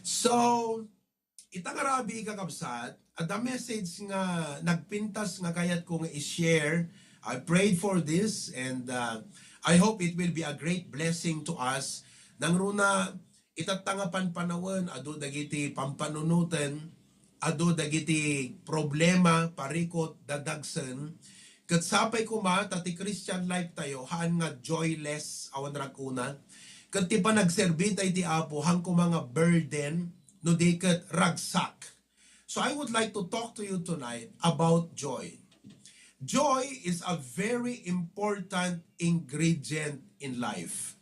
So, itang arabi kakabsat, at the message nga nagpintas nga kayat ko nga i-share. I prayed for this and I hope it will be a great blessing to us. Nang runa, itatangapan panawan, ado dagiti pampanunutan, ado dagiti problema, parikot, dadagsen. Kat sapay kuma, tati Christian life tayo, haan nga joyless awan rakuna. Kat ti pa nagserbi tayo ti Apo, hang ko mga burden, no di kat ragsak. So I would like to talk to you tonight about joy. Joy is a very important ingredient in life.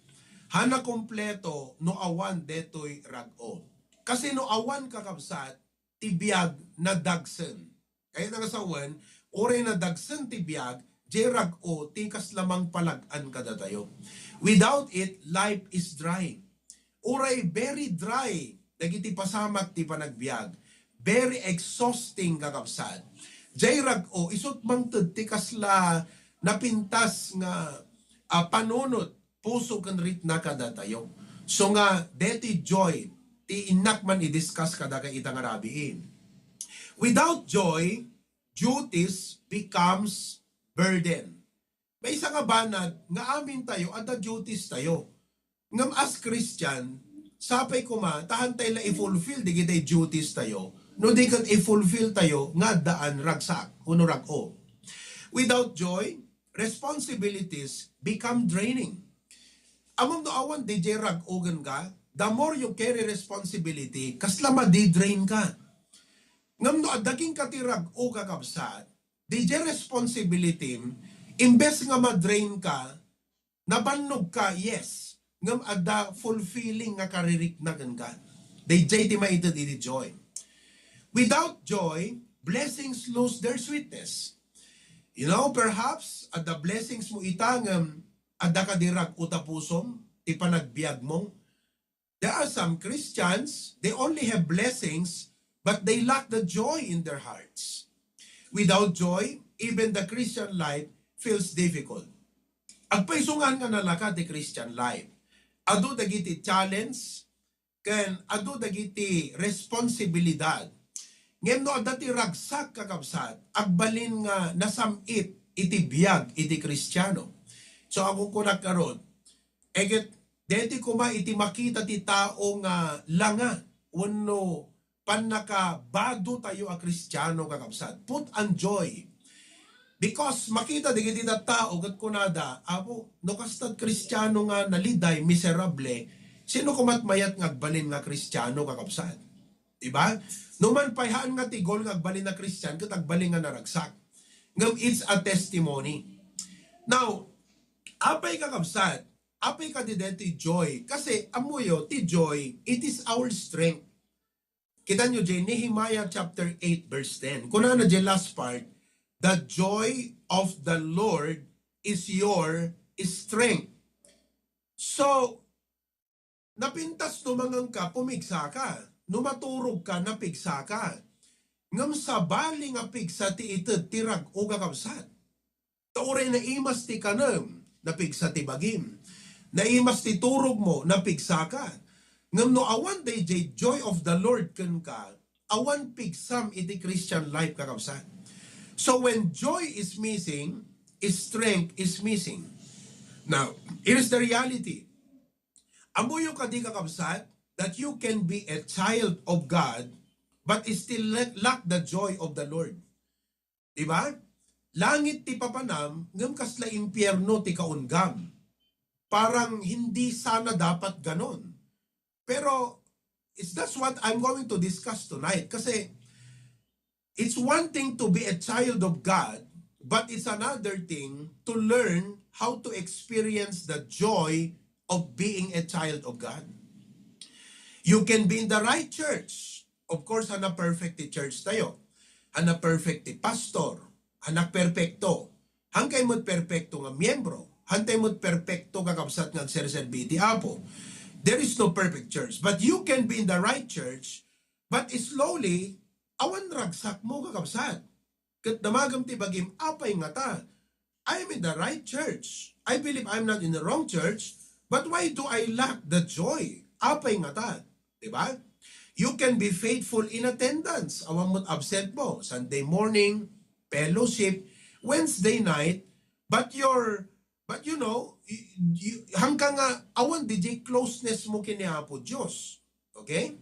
Hana kompleto no awan detoy rag-o. Kasi no awan kakabsat, tibiyag na dagsen. Kaya nangasawan, oray na dagsen tibiyag, jay rag-o, tikas lamang palag-an kada tayo. Without it, life is dry. Oray very dry, dagiti pasamak ti panagbiag. Very exhausting kakabsat. Jay rag-o, isot mang tikas la napintas nga panunot, puso kan rit na kada tayo. So nga, deti joy, ti inak man i-discuss kada kay itang arabiin. Without joy, duties becomes burden. May isa nga banad, nga amin tayo, at the duties tayo. Ngam as Christian, sapay kuma, tahan tayo na i-fulfill, di kita duties tayo, no di kan i-fulfill tayo, nga daan ragsak, kuno rag-o. Without joy, responsibilities become draining. Among doawan, di jay rag-ogan ka, the more you carry responsibility, kasla ma-drain ka. Ngam no adaging katirag o kakabsat, di jay responsibility, imbes nga ma-drain ka, nabannog ka, yes, ngam ada fulfilling nga kaririknagan ka. Di jay ti maitid iti joy. Without joy, blessings lose their sweetness. You know, perhaps, at the blessings mo itangam, ada kadirag utapusom, ti panagbiag mo. There are some Christians, they only have blessings, but they lack the joy in their hearts. Without joy, even the Christian life feels difficult. Agpaisungan nga nalaka ti Christian life. Ado dagiti challenge, ken ado dagiti responsibilidad. Ngem no adati ragsak kakabsat, agbalin nga nasamit iti biyag iti Kristiyano. So ako ko nagkaroon, eget deti kuma iti makita ti tao nga langa, wano panakabado tayo a Kristiyano kakabsat. Put and joy. Because makita digiti na tao kat kunada, apo, no kastad Kristiyano nga naliday, miserable, sino kumat mayat ngagbalin nga Kristiyano kakabsat? Diba? Numan payhaan nga tigol nga agbalin na Christian kat agbalin nga naragsak. Ngam it's a testimony. Now, apay kakabsat, apay ka ti joy. Kasi amuyo, ti joy, it is our strength. Kita nyo dyan, Nehemiah chapter 8 verse 10. Kuna na dyan last part, the joy of the Lord is your strength. So, napintas numangang ka, pumigsa ka. Numaturog ka, napigsa ka. Ngam sa bali nga pigsa ti ited tirag o kakabsat. Taure na imas ti kanam, napigsa ti bagim. Na imas ti turog mo, napigsa ka. Ngam no awan day joy of the Lord ken ka, awan pigsam iti Christian life kakabsat. So when joy is missing, strength is missing. Now, here's the reality. Amuyo ka di kakabsat, that you can be a child of God, but still lack the joy of the Lord. Diba? Langit ti papanam, ngam kasla impyerno ti kaungam. Parang hindi sana dapat ganon. Pero, that's what I'm going to discuss tonight. Kasi, it's one thing to be a child of God, but it's another thing to learn how to experience the joy of being a child of God. You can be in the right church. Of course, hana perfect ti church tayo. Hana perfect ti pastor. Hana perfecto. Hangkay mo't perfecto nga miyembro. Hantay mo't perfecto kakabsat nga serserbi ti Apo. There is no perfect church. But you can be in the right church, but slowly, awan ragsak mo kakabsat. Kat damagam ti bagim, apay nga ta. I'm in the right church. I believe I'm not in the wrong church, but why do I lack the joy? Apay nga ta. Diba? You can be faithful in attendance. Awang mo absent mo. Sunday morning, fellowship, Wednesday night, but you know, hanggang nga, awan DJ closeness mo kiniapo Diyos. Okay?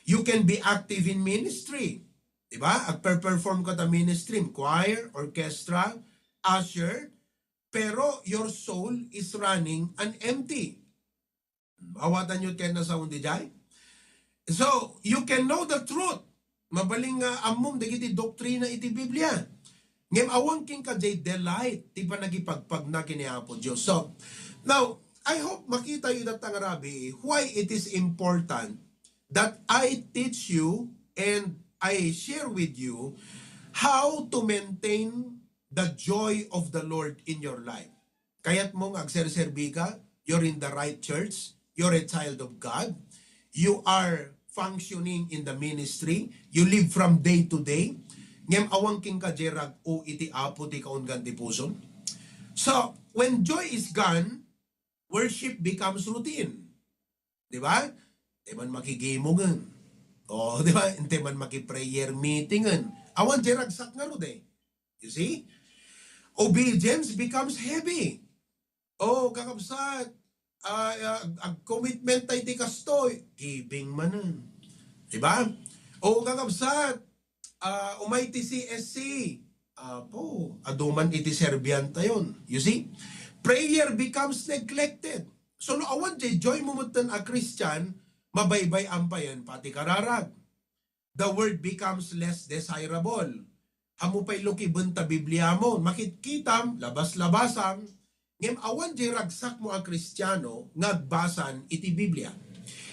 You can be active in ministry. Diba? Agper-perform ka ta ministry, choir, orchestra, usher, pero your soul is running an empty. Awatan nyo kayo na sa undi jay? So, you can know the truth. Mabaling amom, dagiti doktrina iti Biblia. Ngem awang king ka jay delight, ti pa nagipagpag na kiniapo Diyos. So, now, I hope makita yun at Rabi why it is important that I teach you and I share with you how to maintain the joy of the Lord in your life. Kaya't mong agserserbi ka, you're in the right church, you're a child of God, you are functioning in the ministry, you live from day to day, ngem awang king ka jerag o iti apo ti kaun ganti puson. So, when joy is gone, worship becomes routine. Di ba? Di man makigimongan. O, di ba? Hindi man maki-prayer meetingan. Awan jeragsak nga ro de. You see? Obedience becomes heavy. Oh, kakabsat. Commitment tayo ti kastoy. Giving manan. Diba? O kakabsat. Umay ti CSC. Po, aduman iti Serbian tayon. You see? Prayer becomes neglected. So, no, awan di joy mumutan a Christian, mabaybay ampayan pati kararag. The word becomes less desirable. Hamupay luki benta Biblia mo, makitkitam, labas-labasam, ngem awan di ragsak mo ang Kristiyano, ngagbasan iti Biblia.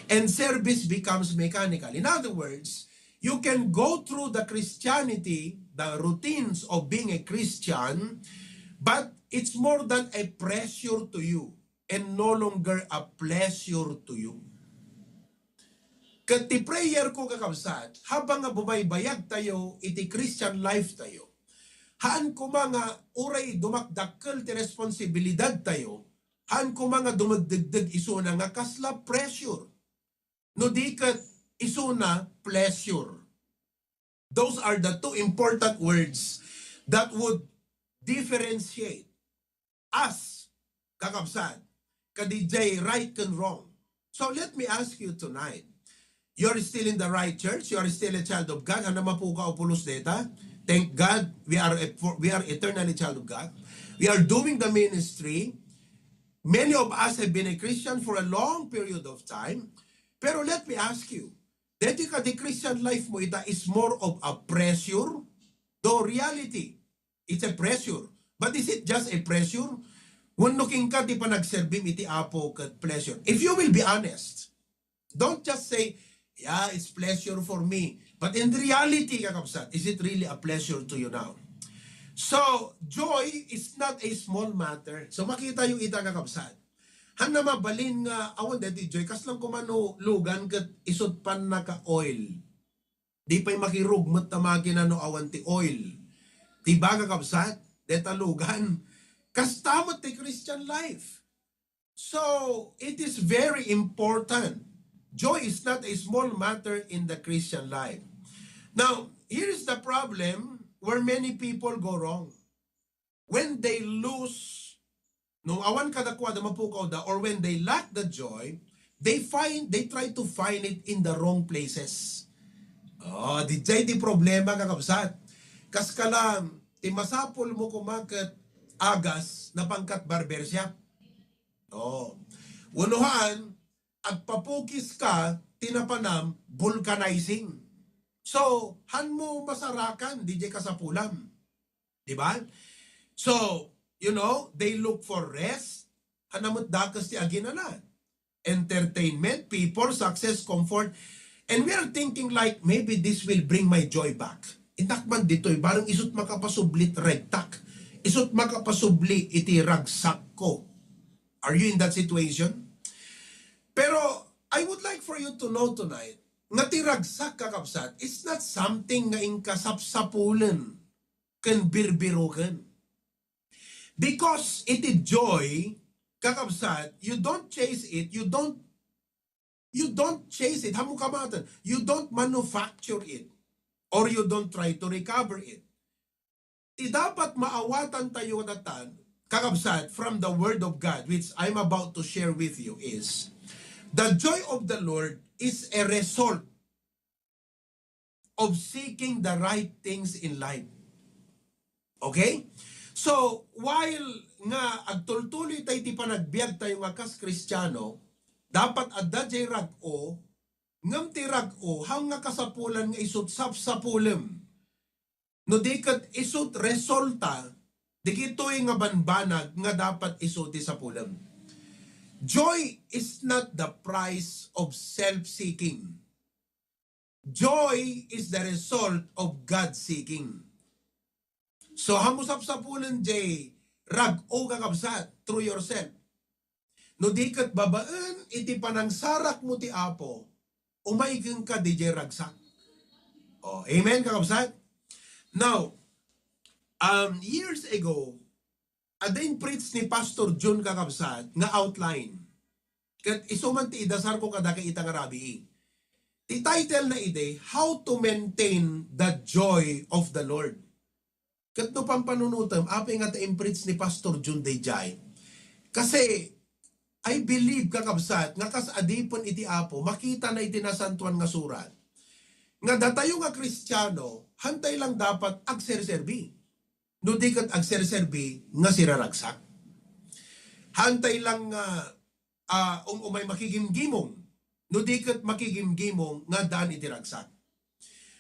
And service becomes mechanical. In other words, you can go through the Christianity, the routines of being a Christian, but it's more than a pressure to you and no longer a pleasure to you. Kat ti prayer ko kakabsat, habang nga bumaybayag tayo, iti Christian life tayo, haan ko mga uray dumakdakkel ti responsibilidad tayo, haan ko mga dumagdagdag isuna nga kasla pressure. No di kat isuna pleasure. Those are the two important words that would differentiate us, kakabsat, kadijay right and wrong. So let me ask you tonight, you're still in the right church. You are still a child of God. Ano mapuka o pulos data? Thank God we are eternally child of God. We are doing the ministry. Many of us have been a Christian for a long period of time. Pero let me ask you, dito ka the Christian life mo ita is more of a pressure? Though reality, it's a pressure. But is it just a pressure? When looking ka, di pa nagserbim iti apo kat pleasure. If you will be honest, don't just say, yeah, it's pleasure for me. But in reality, kakabsat, is it really a pleasure to you now? So, joy is not a small matter. So, makita yung ita kakabsat. Han na mabalin nga, awan dati joy, kas lang kumano lugan kat isot pan na ka oil. Di pa'y makirugmat na makinano awan ti oil. Di ba kakabsat? Deta lugan. Kas tamot ti Christian life. So, it is very important. Joy is not a small matter in the Christian life. Now, here is the problem where many people go wrong. When they lose, no awan kadakwada mapukaw da, or when they lack the joy, they try to find it in the wrong places. Oh, di problema kakabsat. Kas kalam, ti masapol mo kumakat agas na pangkat barbershop. Oh. Unuhan, agpapukis ka, tinapanam, vulcanizing. So, han mo masarakan, DJ ka sa pulam. Diba? So, you know, they look for rest, hanamot dakas ti aginana. Entertainment, people, success, comfort. And we are thinking like, maybe this will bring my joy back. Inakman dito'y, barang isut makapasublit regtak. Isut makapasubli iti ragsak ko. Are you in that situation? Pero, I would like for you to know tonight, nga ti ragsak kakabsat, it's not something nga inkasapsapulan, kan birbirukan. Because iti joy, kakabsat, you don't chase it, you You don't chase it. Hamukamatan. You don't manufacture it. Or you don't try to recover it. Ti dapat maawatan tayo natan, kakabsat, from the Word of God, which I'm about to share with you is, the joy of the Lord is a result of seeking the right things in life. Okay? So, while nga agtultuloy tayo ti panagbiag tayo nga kas Kristiyano, dapat adda jay rag-o, ngam ti rag-o, hang nga kasapulan nga isut sapsapulem. No di kat isut resulta, di kito'y nga banbanag nga dapat isut ti sapulem. Joy is not the price of self-seeking. Joy is the result of God-seeking. So hamusap sa punan jay rag-o kakabsat through yourself. No di kat babaan iti panangsarak mo ti Apo, umaigeng ka di jay ragsak. Oh, amen kakabsat? Now, years ago, adain preach ni Pastor John kakabsat nga outline. Kat isuman ti idasar ko kada kay itang Arabi. Ti title na ide, How to Maintain the Joy of the Lord. Kat no pang panunutam, apay nga ta-impreach ni Pastor Jun Dayjay. Kasi, I believe kakabsat, nga kas adipon iti Apo, makita na iti nasantuan nga surat. Nga datayo nga Kristiyano, hantay lang dapat agserserbi. No di kat agserserbi, nga siraragsak. Hantay lang nga umay makigimgimong. No di kat makigimgimong, nga daan iti ragsak.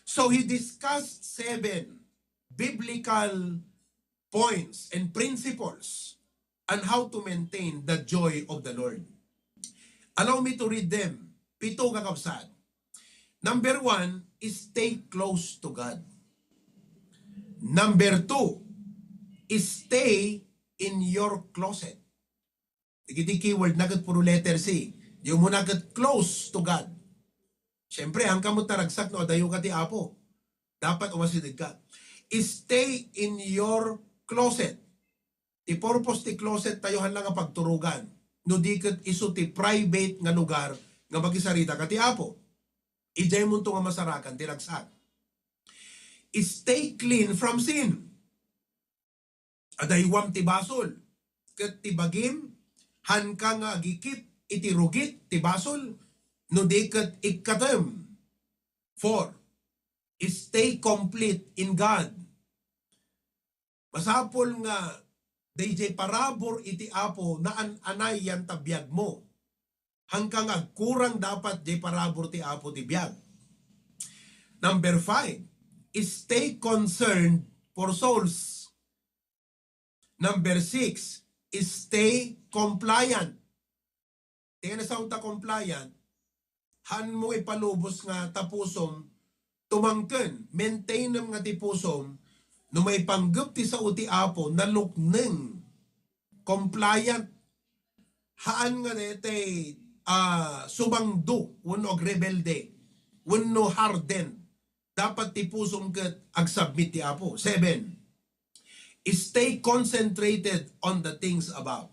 So he discussed 7 biblical points and principles on how to maintain the joy of the Lord. Allow me to read them. 7 kakabsat. Number 1 is stay close to God. Number 2 is stay in your closet. Iti keyword nagat puro letter C. Di mo nagat close to God. Siyempre, hanggang mo taragsak no, dayo ka ti Apo. Dapat umasidig ka. Stay in your closet. Ti purpose ti closet tayohan lang ang pagturugan. No di kat iso ti private nga lugar nga magisarita ka ti Apo. Ijay mo ito nga masarakan, ti ragsak. Stay clean from sin. Adaywam ti basol. Kat ti bagim, han ka nga agikip, iti rugit, ti basol. No di kat ikatem. 4. Stay complete in God. Masapol nga DJ parabor iti Apo na anay yan tabiyag mo. Hanggang agkurang dapat di parabor ti Apo ti biyag. Number 5, stay concerned for souls. Number 6, stay compliant. Tingnan na sa unta compliant, han mo ipalubos nga tapusom, tumangken, maintain nga ti pusom, no may panggap ti sa uti Apo, nalukneng, compliant, haan nga nete, subangdo, wano rebelde, wano harden, dapat ti pusom kat agsubmit ti Apo. 7, stay concentrated on the things above.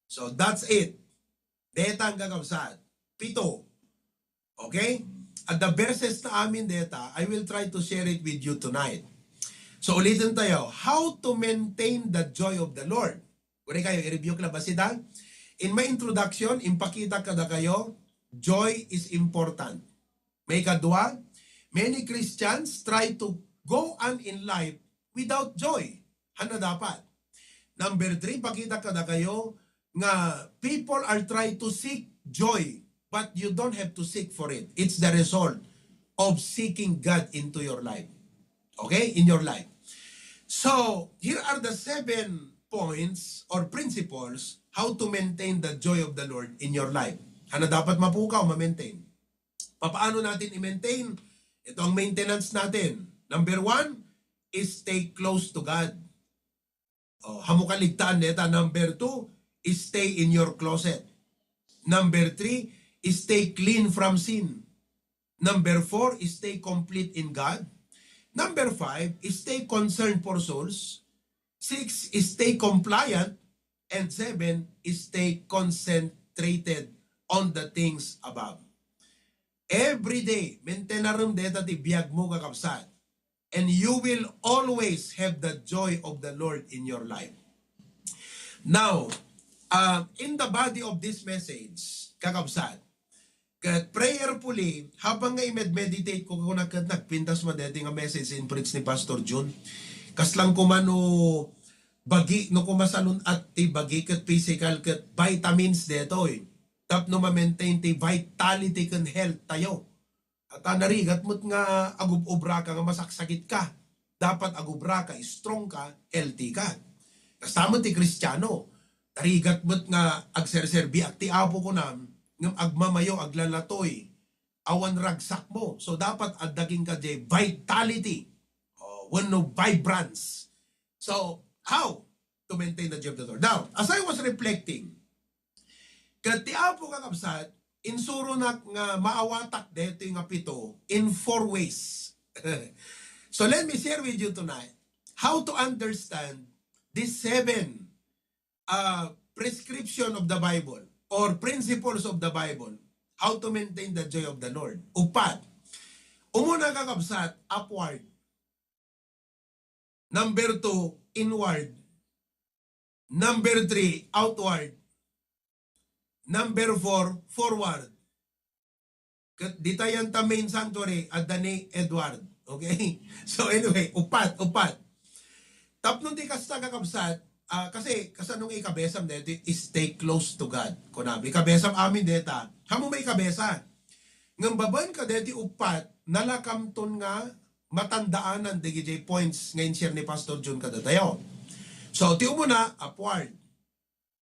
So that's it. Deta ang gagawsad. 7. Okay? At the verses na amin deta, I will try to share it with you tonight. So ulitin tayo, how to maintain the joy of the Lord. Kung kayo, i-review ka ba sida? In my introduction, impakita kada kayo, joy is important. May kadwa, many Christians try to go on in life without joy. Ano dapat? Number 3, pakita kada kayo, nga people are trying to seek joy, but you don't have to seek for it. It's the result of seeking God into your life. Okay? In your life. So, here are the 7 points or principles how to maintain the joy of the Lord in your life. Ano dapat mapukaw, ma-maintain? Paano natin i-maintain? Ito ang maintenance natin. Number 1 is stay close to God. Hamukaligtaan neta. Number 2 is stay in your closet. Number 3 is stay clean from sin. Number 4 is stay complete in God. Number 5 is stay concerned for souls. 6 is stay compliant. And 7 is stay concentrated on the things above. Every day, maintainarum deta ti biyag mo kakabsat. And you will always have the joy of the Lord in your life. Now, in the body of this message, kakabsat, kat prayerfully, habang nga i-meditate ko kung nagpintas madeti nga message in preach ni Pastor June, kaslang kumano bagi no kumasalun at ti bagi kat physical kat vitamins deto eh. Tap no ma-maintain ti vitality kan health tayo. At narigat mo't nga agubobra ka nga masaksakit ka. Dapat agubra ka, strong ka, healthy ka. Kasama ti Kristiyano. Narigat mo't nga agserserbi ak ti apo ko na ng agmamayo aglalatoy. Awan ragsak mo. So dapat adaging ka di vitality. No vibrance. So how to maintain the joy of the Lord? Now, as I was reflecting, kati apo kakabsat, insuro na nga maawatak dito nga pito in 4 ways. So let me share with you tonight how to understand these 7 prescription of the Bible or principles of the Bible, how to maintain the joy of the Lord. Upat, umuna kakabsat, upward. Number 2, inward. Number 3, outward. Number 4, forward. Ditayan ta main sanctuary at Dani Edward. Okay? So anyway, upat. Tapnon ti kasta kakabsat, kasi kasanong ikabesam dito, stay close to God. Kunabi, ikabesam amin deta. Hamo may ikabesa. Ngam baban ka deti upat, nalakamton nga matandaanan di GJ points ngayon share ni Pastor John kadatayo. So, ti umuna, upward.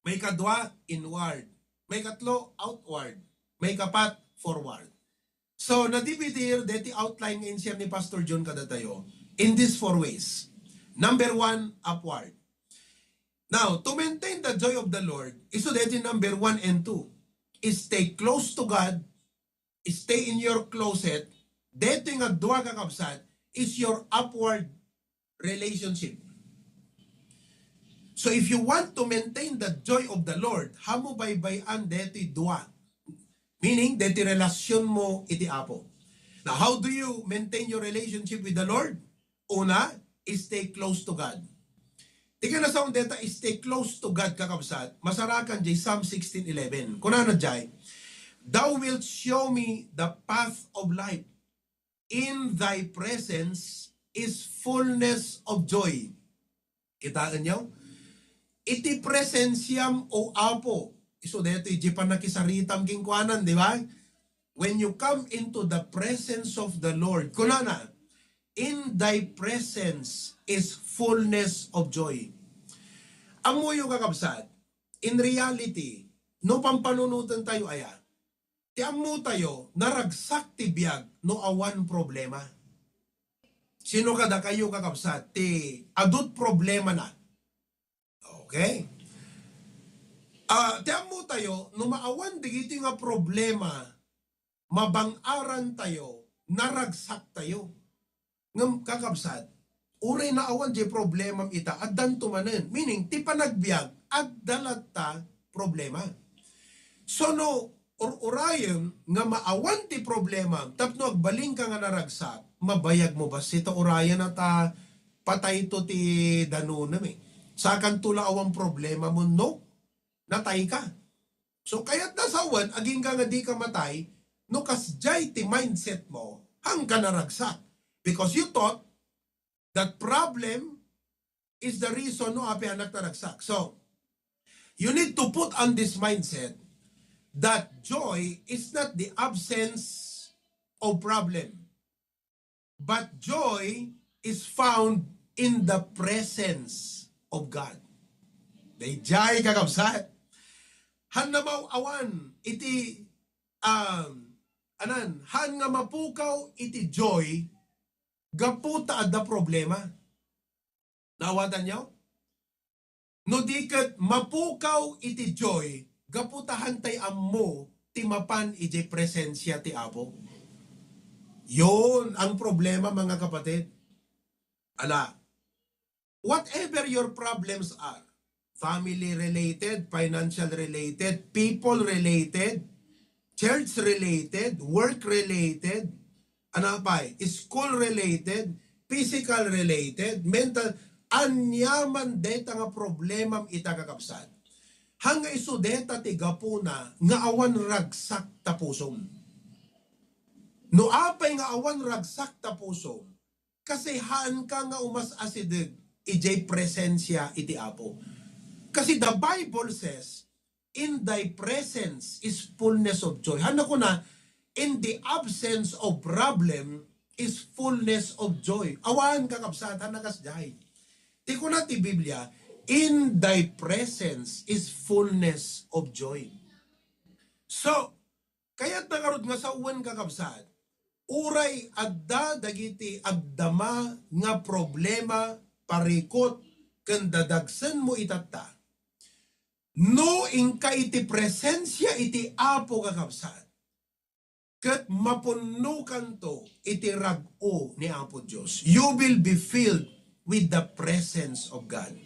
May kadwa, inward. May katlo, outward. May kapat, forward. So, nadividir, deti outline ngayon share ni Pastor John kadatayo in these 4 ways. Number 1, upward. Now, to maintain the joy of the Lord, iso deti number 1 and 2 is stay close to God, stay in your closet, deti nga dua kakabsat, is your upward relationship. So if you want to maintain the joy of the Lord, hamo baybayan deti dua. Meaning, deti relasyon mo iti apo. Now, how do you maintain your relationship with the Lord? Una, is stay close to God. Tika na sa deta, is stay close to God kakabsat. Masarakan jay Psalm 16:11. Kunana jay, Thou wilt show me the path of life. In thy presence is fullness of joy. Kitaan nyo? Iti presensyam o apo. So dito, ijipan na kisaritam kingkwanan, di ba? When you come into the presence of the Lord, kunana, in thy presence is fullness of joy. Ang muyo kakabsat, in reality, no pampanunutan tayo aya, tiyan mo tayo, naragsak ti biyag, no awan problema. Sino kada kayo kakabsat, ti adut problema na. Okay? Tiyan mo tayo, no maawan digiti nga problema, mabangaran tayo, naragsak tayo. Ngam kakabsat, uray na awan di problema ita, at dantumanen. Meaning, ti panagbiag, at dalat ta problema. So no, or urayem nga maawan ti problema, tapno agbaling ka nga naragsak, mabayag mo ba? Sito urayan na ta patay to ti danunam eh. Sakan tula awang problema mo, no? Natay ka. So kaya't nasawan, aging ka nga di ka matay, no kasjay ti mindset mo, hang ka naragsak. Because you thought that problem is the reason no api anak naragsak. So, you need to put on this mindset that joy is not the absence of problem, but joy is found in the presence of God. Dayjay kakabsat. Han namaw awan iti han nga mapukaw iti joy gaputa adda problema. Nawatan nyo? No diket mapukaw iti joy gaputahan tay ammo ti mapan iti presensya ti Apo. Yon ang problema mga kapatid. Ala, whatever your problems are, family related, financial related, people related, church-related, work-related, ano pa school-related, physical-related, mental, anyaman deta nga problemam ita kakabsat. Hanga iso deta ti gapuna nga awan ragsak ta pusom. No apay nga awan ragsak ta pusom, kasi haan ka nga umas asidig ijay presensya iti Apo. Kasi the Bible says, in thy presence is fullness of joy. Hana ko na, in the absence of problem is fullness of joy. Awan kakabsatan na kasjay. Ti ko na ti Biblia, in thy presence is fullness of joy. So, kaya't nakarod nga sa uwan kakabsat, uray adda dagiti agdama nga problema parikot ken dadagsen mo itatta. No ingka iti presensya iti Apo kakabsat. Ket mapunno kanto iti rag-o ni Apo Dios. You will be filled with the presence of God.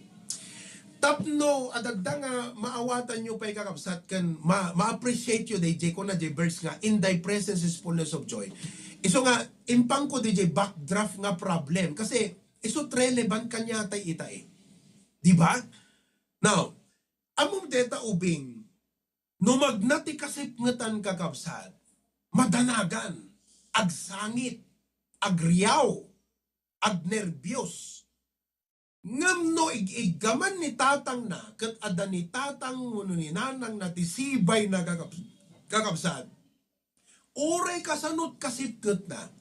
Tapno adagda nga maawatan nyo pa'y kakabsat ken ma-appreciate you DJ ko na verse nga in thy presence is fullness of joy. Iso nga impang ko DJ backdraft nga problem kasi iso relevant kanya tay itae. Di ba? Now, among deta ubing no magnati kasipngetan kakabsat madanagan, agsangit, agriyaw, agnerbyos. Ngam no igaman ni tatang na, kat ada ni tatang muno ni nanang na tisibay na kakabsat. Uray kasanot kasipket na,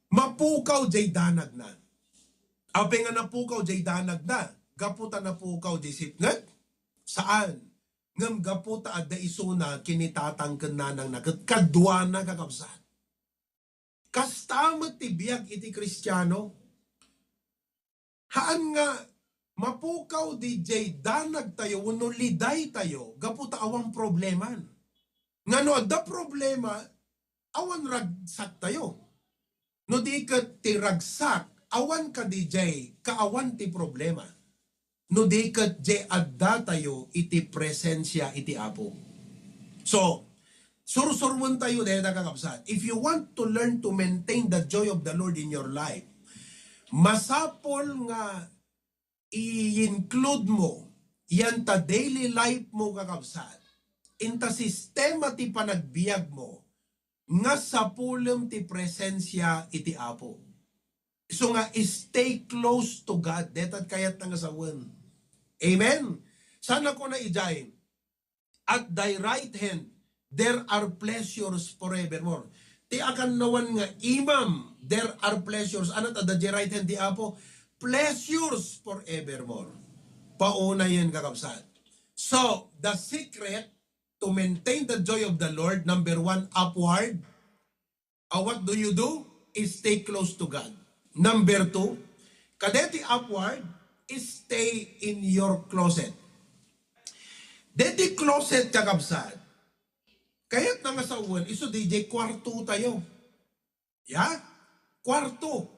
mapukaw jay danag na. Ape nga napukaw jay danag na, gaputa napukaw jay sipnget. Saan? Ngam gaputa adda isuna kinitatang kenanang na kadwa na kakabsat. Kastamat ti biag iti Kristiyano. Haan nga mapukaw di jay danag tayo uno liday tayo gaputa awang probleman. Ngano adda problema awan ragsak tayo. No di ka ti ragsak awan ka di jay kaawan ti problema. No di kat je adda tayo iti presensya iti Apo. So, sursurwan tayo dahil kakabsat. If you want to learn to maintain the joy of the Lord in your life, masapol nga i-include mo yan ta daily life mo kakabsat. Inta sistema ti panagbiag mo nga sapulem ti presensya iti Apo. So nga stay close to God. Detat kayat nga sawan. Amen? Sana ko na ijay. At thy right hand, there are pleasures forevermore. Ti akan nawan nga imam, there are pleasures. Anat at the right hand di Apo? Pleasures forevermore. Pauna yan kakabsat. So, the secret to maintain the joy of the Lord, number one, upward. What do you do? Is stay close to God. Number two, kadeti upward, is stay in your closet. Deti closet kakabsat. Kaya't nga sa uwan, iso DJ kwarto tayo. Ya? Kwarto.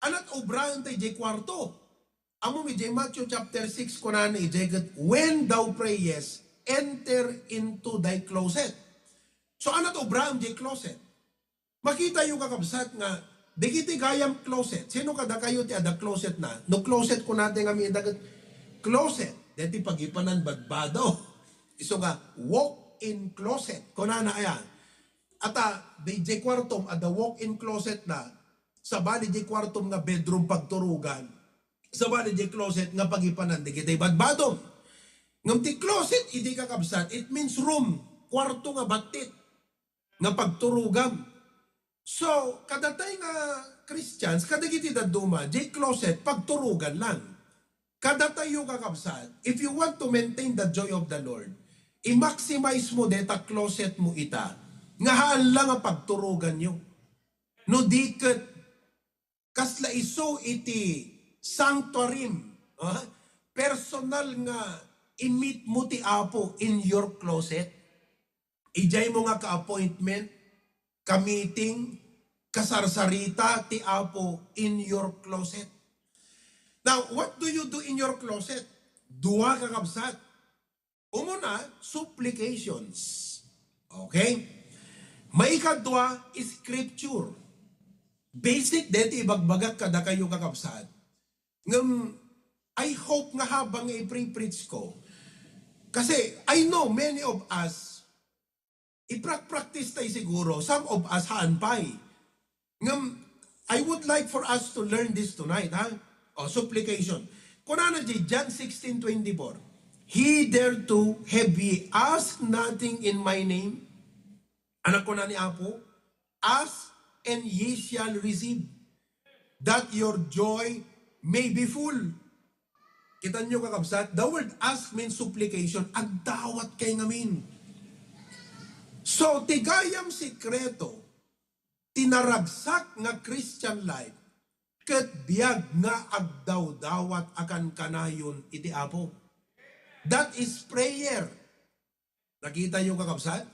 Anat obrahan tayo DJ kwarto. Amo mi DJ Matthew chapter 6 ko na ni DJ, when thou prayest, enter into thy closet. So anat obrahan DJ closet. Makita yung kakabsat nga, di kiti gayam closet. Sino kada kayo ti ada closet na? No closet ko natin kami dagat closet. Deti pagipanan badbado. Iso nga walk-in closet. Kunana ayan. Ata di kwartom ada walk-in closet na. Sa bali di kwartom nga bedroom pagturugan. Sa bali di closet nga pagipanan di kiti badbado. Ngam ti closet idi kakabsat. It means room. Kwarto nga batit. Nga pagturugan. So, kadatay nga Christians, kadagiti daduma, di closet, pagturugan lang. Kadatay yung kakabsat, if you want to maintain the joy of the Lord, i-maximize mo deta closet mo ita, nga haan lang ang pagturugan nyo. No di kat, kasla iso iti sanctuarim, personal nga, i-meet mo ti Apo in your closet. Ijay mo nga ka-appointment, ka-meeting, kasarsarita, ti Apo in your closet. Now, what do you do in your closet? Dua kakabsat. Umuna, supplications. Okay? Maikadwa, scripture. Basic deti ibagbagat kada kayo kakabsat. Ngam, I hope nga habang i-preach ko, kasi I know many of us, i-practice tayo siguro, some of us haan pa'y. Ngam, I would like for us to learn this tonight, ha? O, supplication. Kunana di, John 16:24. He dare to have ye asked nothing in my name. Anak ko na ni Apo, ask and ye shall receive, that your joy may be full. Kita nyo kakabsat, the word ask means supplication, agdawat kay ngamin. So, tigayam sikreto, tinaragsak nga Christian life, ket biag nga agdaw-dawat akan kanayon iti Apo. That is prayer. Nakita nyo kakabsat?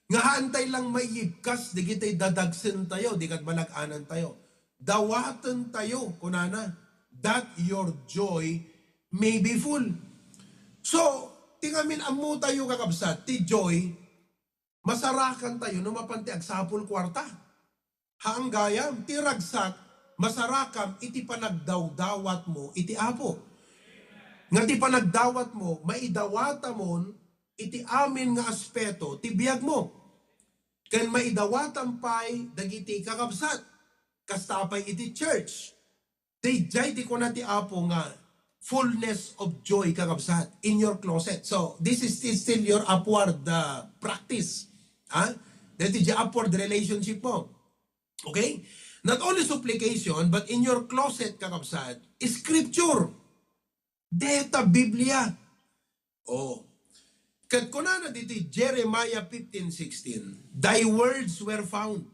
Nga hantay lang may ibkas, di kita'y dadagsin tayo, di kat malaganan tayo. Dawatan tayo, kunana, that your joy may be full. So, tingamin amo tayo kakabsat, ti joy, masarakan tayo no mapanti agsapul kwarta. Haang gayam, ti ragsak, masarakam, iti panagdaw-dawat mo, iti Apo. Nga ti panagdawat mo, maidawata mo, iti amin nga aspeto, ti biyag mo. Kan maidawatan pa'y dagiti kakabsat, kastapay iti church. Ti jay ti kuna ti Apo nga, fullness of joy kakabsat in your closet. So, this is still your upward practice. Ha? That is the upward relationship mo. Okay? Not only supplication, but in your closet kakabsat, is scripture. Deta Biblia. Oh. Kat kunana dito Jeremiah 15:16. Thy words were found,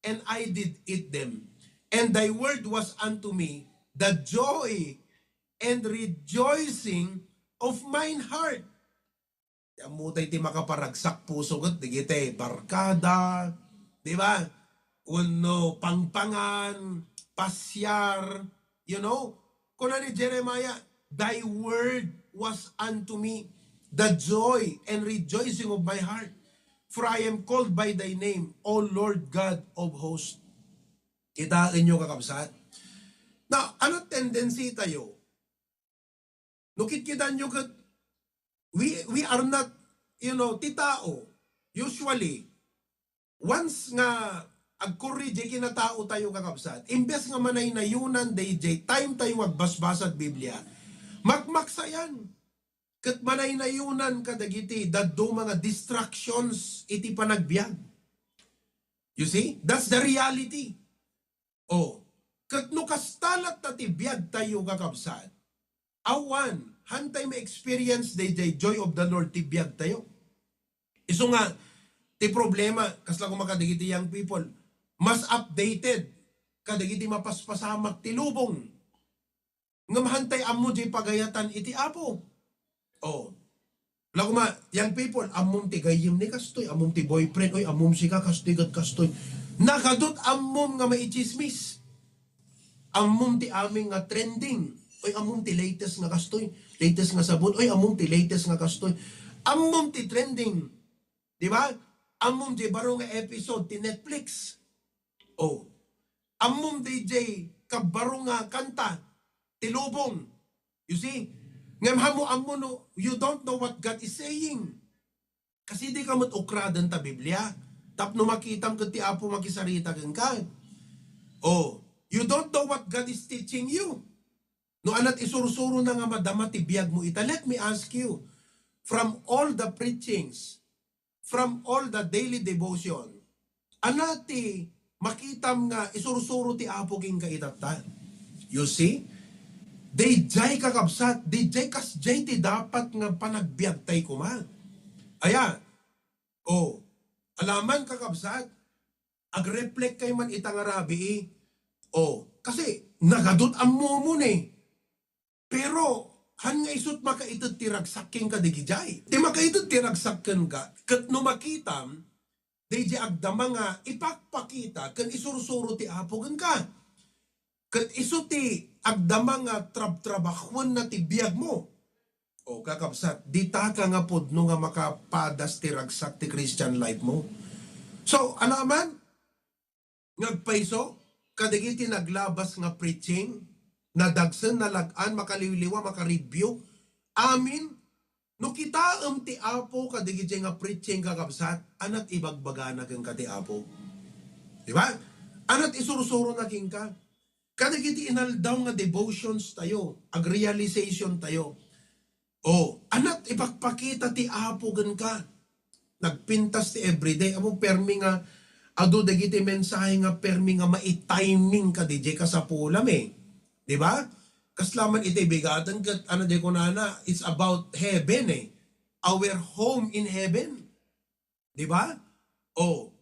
and I did eat them. And thy word was unto me the joy and rejoicing of mine heart. Amutay ti makaparagsak puso kat digite barkada, di ba? Uno pangpangan, pasyar, you know? Kunani Jeremiah, thy word was unto me the joy and rejoicing of my heart. For I am called by thy name, O Lord God of hosts. Kitain nyo kakabsat. Now, ano tendency tayo? Nukit-kitan nyo kat, we are not, ti tao. Usually, once nga agkurije kinatao tayo kakabsat, imbes nga manay nayunan DJ, time tayo magbasbasat Biblia, magmaksayan. Kat manay nayunan kadagiti, daddo mga distractions iti panagbiag. You see? That's the reality. Oh, kat no kastalat na ti biag tayo kakabsat, awan, hantay may experience DJ, joy of the Lord ti biag tayo. Iso nga, ti problema, kasla ko makadagiti young people, mas updated, kadagiti mapaspasamak ti lubong. Nga mahantay amo di pagayatan iti Apo. Oh. Wala ko young people, amom ti gayim ni kastoy, amom ti boyfriend, oy amom si ka kastoy kat kastoy. Nakadot amom nga maichismis. Amom ti aming nga trending. Oy amom ti latest nga kastoy, latest nga sabon, oy amom ti latest nga kastoy. Amom ti trending. Di ba? Amom di baro nga episode ti Netflix. Oh. Amom DJ kabaro nga kanta ti lubong. You see? Ngam hamo amo no, you don't know what God is saying. Kasi di ka mat-ukradan ta Biblia. Tapno makitam kat ti Apo makisarita kang ka. Oh, you don't know what God is teaching you. No anat isurusuro na nga madama ti biag mo ita. Let me ask you, from all the preachings, from all the daily devotion, anati makitam nga isurusuro ti Apo king kaitata. You see? Dijay kakabsat, dijay kasjay ti dapat nga panagbiag tay kuma. Aya, oh, alaman kakabsat, ag-reflect kay man itang arabi oh, kasi nagadot ang momon Pero, han nga isut makaitot ti ragsaking ka digijay. Ti makaitot ti ragsaken ka, kat no makitam, dijay agdama nga ipakpakita, kan isurusuro ti Apo ka. Kat iso ti agdama nga trab-trabakwan na ti biag mo. O kakabsat, di ta ka nga pod no nga makapadas ti ragsak ti Christian life mo. So, ano man, ngagpaiso, kadagiti naglabas nga preaching, nadagsen, nalagaan, makaliliwa, makareview, amin, no kita ti Apo kadagiti nga preaching kakabsat, anat ibagbaga na kang kati Apo. Diba? Anat isurusuro na king ka. Kadagiti inaldaw nga devotions tayo, ag realization tayo. O, anat ipagpakita ti Apo gan ka. Nagpintas ti everyday. Amo permi nga, ado dagiti mensahe nga permi nga maitiming ka di ka sa pulam eh. Di ba? Kaslaman iti bigatan kat ano di ko nana, it's about heaven eh. Our home in heaven. Di ba? Oh,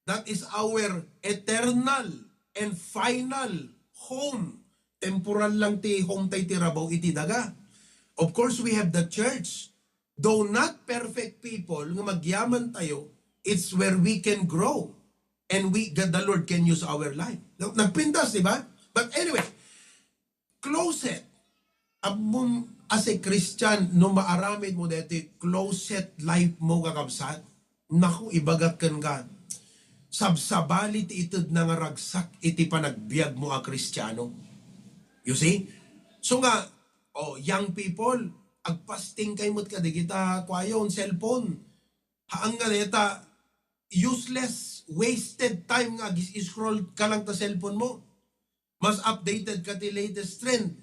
that is our eternal and final home. Temporal lang ti home tay ti rabaw iti daga. Of course, we have the church. Though not perfect people, nga magyaman tayo, it's where we can grow. And the Lord can use our life. Nagpintas, di ba? But anyway, closet. Among as a Christian, no maaramid mo dito, closet life mo kakabsat, naku, ibagakan ka. Sabsabalit itod na nga ragsak, iti panagbiag mo a Kristiyano. You see? So nga, young people, agpasting kay mo't kadigita kwayon, cellphone. Haang nga neta, useless, wasted time nga, scroll ka lang ta cellphone mo. Mas updated ka ti latest trend.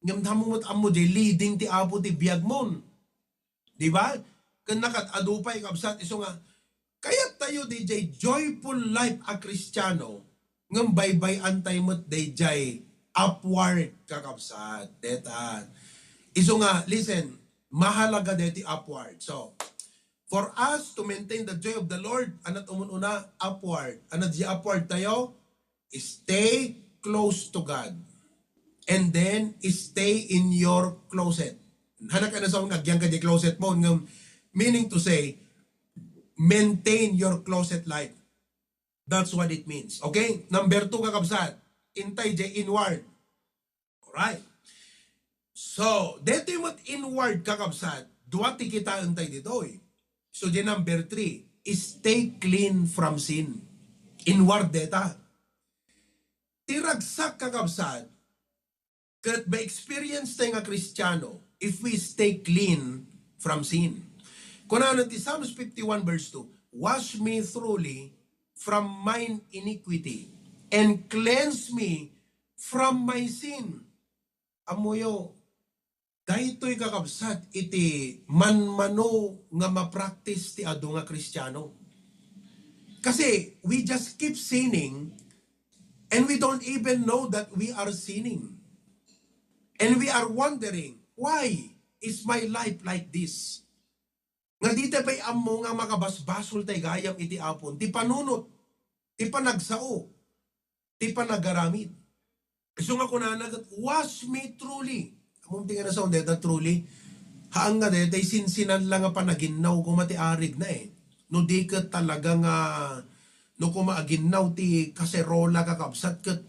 Ngamdam mo't amo di leading ti Apo ti biag mon. Di ba? Kanakat adupay kabsat iso nga, kaya tayo DJ joyful life a Kristiyano, ngam baybay antay mo't DJ upward kakabsat. Deta. Iso nga, listen, mahalaga deti upward. So, for us to maintain the joy of the Lord, anat umununa, upward. Anat di upward tayo, stay close to God. And then, stay in your closet. Hanak ka na sa mga nagyang ka di closet mo. Meaning to say, maintain your closet life. That's what it means. Okay? Number 2 kakabsat, intay di inward. Alright. So, dito yung inward kakabsat, duwati kita antay dito eh. So, di number 3, stay clean from sin. Inward deta. Tiragsak kakabsat, kat by experience tayo nga Kristiyano, if we stay clean from sin. Kung ano ti Psalms 51 verse 2, wash me thoroughly from mine iniquity and cleanse me from my sin. Amoyo, dahito'y kakabsat iti manmano nga ma-practice ti ado nga Kristiyano. Kasi we just keep sinning and we don't even know that we are sinning. And we are wondering, why is my life like this? Nga dito pa'y amo nga makabasbasol tay gayam iti apon, ti panunot, ti panagsao, ti panagaramid. So nga kunanagat, wash me truly. Among tingin na sa onda, truly, haang nga dito, sinsinan lang nga panaginaw ko matiarig na eh. No di ka talaga nga, no kumaaginaw ti kaserola kakabsat kat,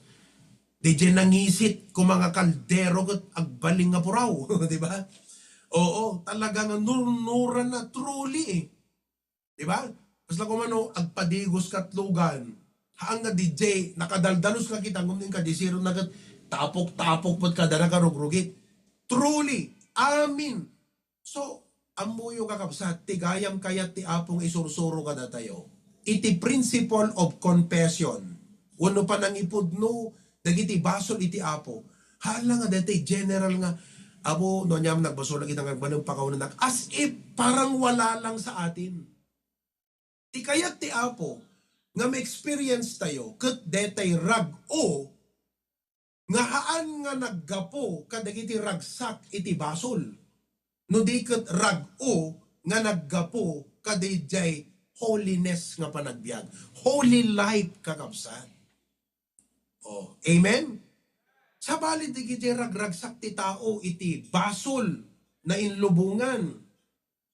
di dyan nangisit ko mga kaldero kat agbaling nga puraw, di ba? Oo, talaga nga nuran na truly eh. Di ba? Kasi lang kumano, agpadigos katlugan, haang nga DJ, nakadaldalos ka kita, nguming ka, di siro na kat, tapok-tapok pot ka, dara ka rugrugit. Truly, amin. So, amuyo kakabsat, tigayam kayat ti apong isursuro ka na tayo. Iti principle of confession. Wano pa nang ipudno, dagiti basol iti apo. Hala nga dati, general nga, abo, no niyam nagbasolag itang agbanong pakaunan as if parang wala lang sa atin. Ti kayat ti apo, nga may experience tayo, kat detay rag-o, nga haan nga naggapo, kadagiti ragsak iti basol. No di kat rag-o, nga naggapo, kadijay holiness nga panagbiag. Holy life kakabsat. Oh, amen? Sa balit iti ragragsak ti tao iti basol na inlubungan.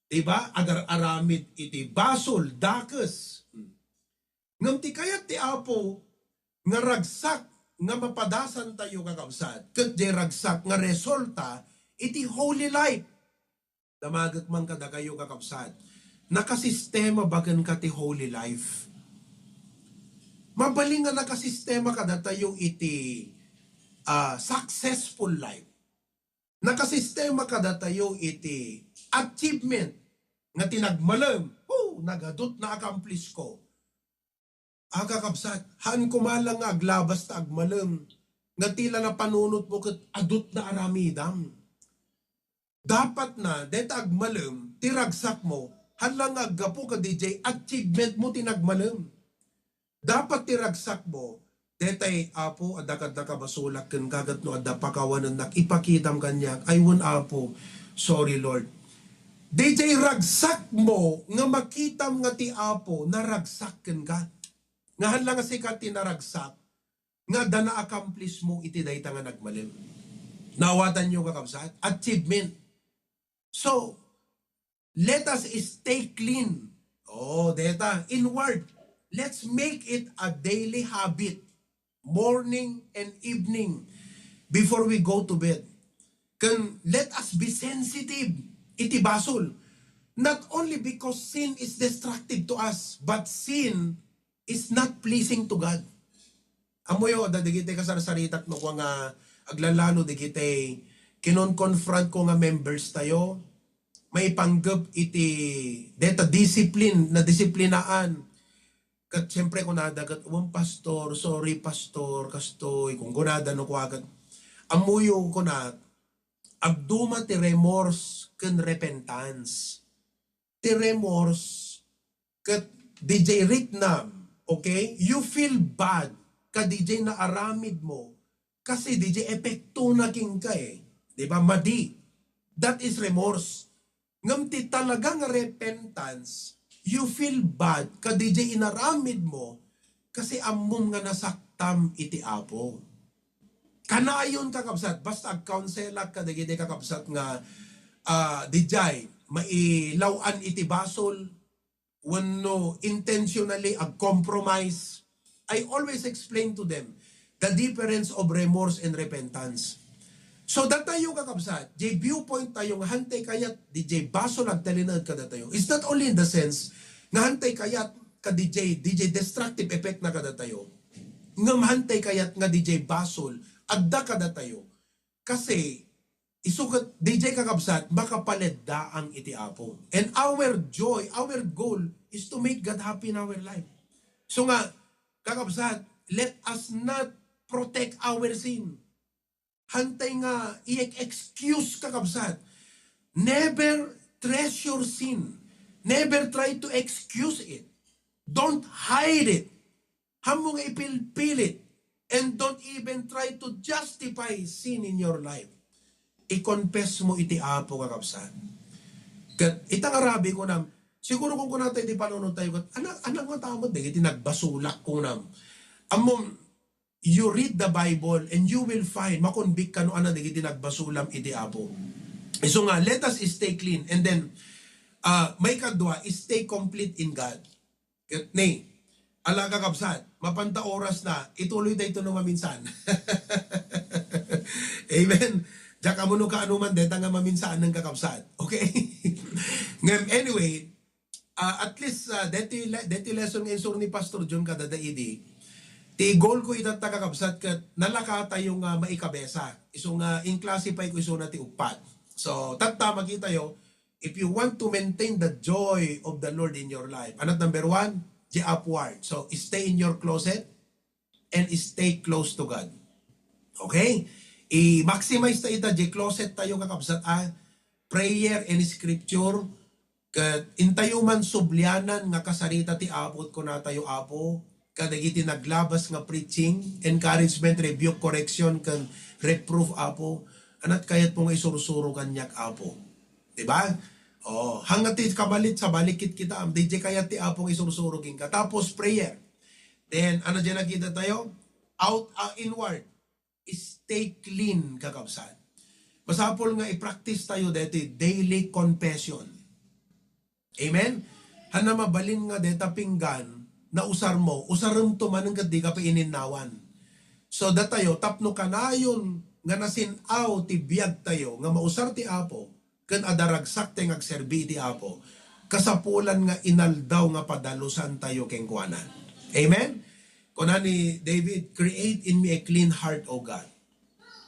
Diba? Agar-aramid iti basol, dakes. Ngam ti kayat ti apo nga ragsak nga mapadasan tayo kakabsat. Kat di ragsak nga resulta iti holy life. damagak man kada kayo kakabsat. Nakasistema bagan ka ti holy life. Mabaling nga nakasistema kada tayo iti successful life. Nakasistema kada tayo iti achievement nga tinagmalam. Nagadot na accomplish ko. Kakabsat, haan kumalang nga aglabas ta agmalam. Nga tila na panunot mo kat adot na aramidam. Dapat na, deta agmalam, tiragsak mo, halang aggapo ka DJ, achievement mo tinagmalam. Dapat tiragsak mo, detay apo, adakad na kabasulak kan kagat no, adda pakawanan nak, ipakitam kanyak, aywan apo, sorry Lord. DJ ragsak mo, nga makitam nga ti apo, naragsak kan ka. Nga halang nga sikat tinaragsak, nga dana accomplish mo iti dayta nga nagmalim. Nawatan nyo kakabsat, achievement. So, let us stay clean. Deta, inward. Let's make it a daily habit, morning and evening, before we go to bed. Let us be sensitive, iti basol. Not only because sin is destructive to us, but sin is not pleasing to God. Amoyo, dadigite ka sarasaritak no ko nga aglalano digite kinon-confront ko nga members tayo, may panggap iti deta discipline na disiplinaan. Kat siyempre kung nadagat, pastor, sorry pastor, kastoy, kung kunada no ko agad. Amuyo ko na, agduma ti remorse ken repentance. Ti remorse kat DJ Ritnam, okay? You feel bad ka DJ na aramid mo kasi DJ epekto na king ka eh. Diba? Madi. That is remorse. Ngam ti talagang repentance, you feel bad ka DJ inaramid mo kasi amom nga nasaktam iti apo. Kanayon kakabsat, basta agkaunselak ka DJ kakabsat nga DJ, mailawan iti basol, wano intentionally ag-compromise. I always explain to them the difference of remorse and repentance. So that tayo kakabsat, J viewpoint tayo nga hantay kayat, DJ baso nagtalinag kada tayo. It's not only in the sense nga hantay kayat ka DJ destructive effect na kada tayo. Nga hantay kayat nga DJ basol, agda kada tayo. Kasi isukat DJ kakabsat, makapalit da ang iti apo. And our joy, our goal is to make God happy in our life. So nga, kakabsat, let us not protect our sin. Hantay nga, i-excuse kakabsat. Never treasure sin. Never try to excuse it. Don't hide it. Hamo nga ipilpilit. And don't even try to justify sin in your life. I-confess mo iti apo kakabsat. Itang arabi ko nam, siguro kung kunatay di panunod tayo, anak mo tamad, iti nagbasulak ko nam. Amom, you read the Bible and you will find, makonbik ka no ana, iti nagbasulam iti apo. So nga, let us stay clean. And then, may kadwa, stay complete in God. Nay, ala kakabsat, mapanta oras na, ituloy tayo ito nung maminsan. Amen. Diyak amuno ka anuman, deta nga maminsaan ng kakabsat. Okay? Anyway, at least, deti lesson ng insur ni Pastor John kadadaidi, ti goal ko itat kakabsat kat nalakata yung maikabesa. Iso nga, in-classify ko iso na ti upat. So, tagtama kita yo, if you want to maintain the joy of the Lord in your life, anat number 1, di upward. So, stay in your closet and stay close to God. Okay? I-maximize ta ita, di closet tayo kakabsat, prayer and scripture, kat intayo man sublyanan nga kasarita ti apot ko na tayo apo, kadagiti naglabas nga preaching, encouragement, rebuke, correction, kan reproof apo, anat kayat po nga isurusuro kanyak apo. Diba? Hangat ti kabalit sa balikit kita, DJ kayat ti apo nga isurusurugin ka. Tapos prayer. Then, ano dyan nakita tayo? Inward. Stay clean kakabsat. Masapol nga i-practice tayo deti daily confession. Amen? Hana mabalin nga deta pinggan na usar mo, usaram to man nga di ka pa ininnawan. So that tayo, tapno kanayon nga nasinaw ti biyag tayo, nga mausar ti apo, ken adaragsak tay agserbi iti Apo. Kasapulan nga inaldaw nga padalusan tayo keng kuanan. Amen? Kuna ni David, create in me a clean heart, O God.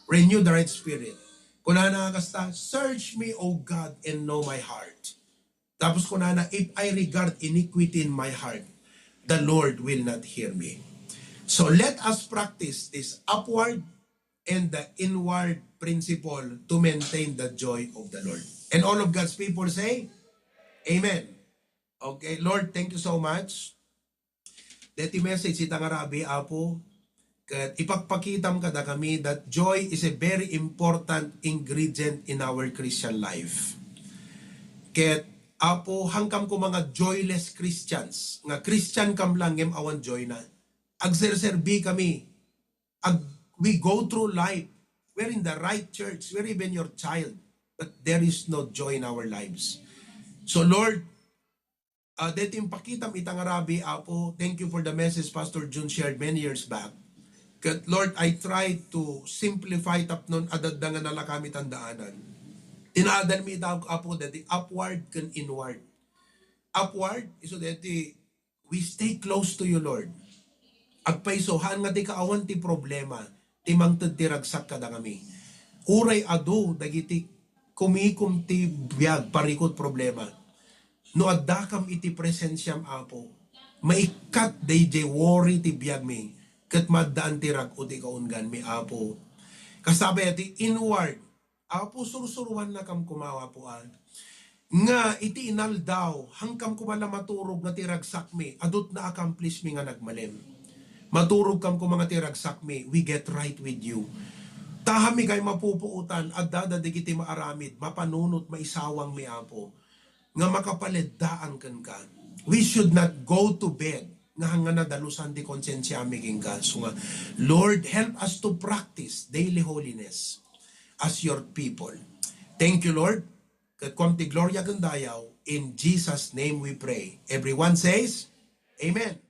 Renew the right spirit. Kuna na kasta, search me, O God, and know my heart. Tapos kuna na, if I regard iniquity in my heart, the Lord will not hear me. So let us practice this upward and the inward principle to maintain the joy of the Lord. And all of God's people say, Amen. Okay, Lord, thank you so much. Deti message ita nga rabi, Apo, kat ipagpakitam kada kami that joy is a very important ingredient in our Christian life. Ket, Apo, hangkam ko mga joyless Christians, nga Christian kam lang ngem awan joy na. Agserserbi kami. We go through life. We're in the right church. We're even your child. But there is no joy in our lives. So Lord, dito yung pakitam itang Arabi, Apo, thank you for the message Pastor June shared many years back. Kat Lord, I tried to simplify tapnon adaddangan nala kami tandaanan. Tinaadan mi itaw, Apo, dati upward kan inward. Upward, iso dati, we stay close to you, Lord. Agpaisohan nga di kaawan ti problema, timang tiragsak kada kami. Uray ado, dagiti kumikum ti biyag, parikot problema. No addakam iti presensyam, Apo, maikat day worry ti biyag mi, kat maddaan ti rag o ti kaungan mi, Apo. Kasabi iti inward, Apo, surusuruan na kam kumawa po nga iti inaldaw, hangkam kumala maturog na tiragsak mi, adot na accomplish mi nga nagmalim. Maturog kam ko mga tiragsak mi, we get right with you. Tahami kay mapupuutan, at dadadigiti maaramid, mapanunot, maisawang mi, Apo, nga makapaliddaan kan ka. We should not go to bed, nga hanga nadalusan di konsensya aming ka. So nga, Lord, help us to practice daily holiness as your people. Thank you, Lord. Kat kwam ti gloria gandayaw, in Jesus' name we pray. Everyone says, Amen.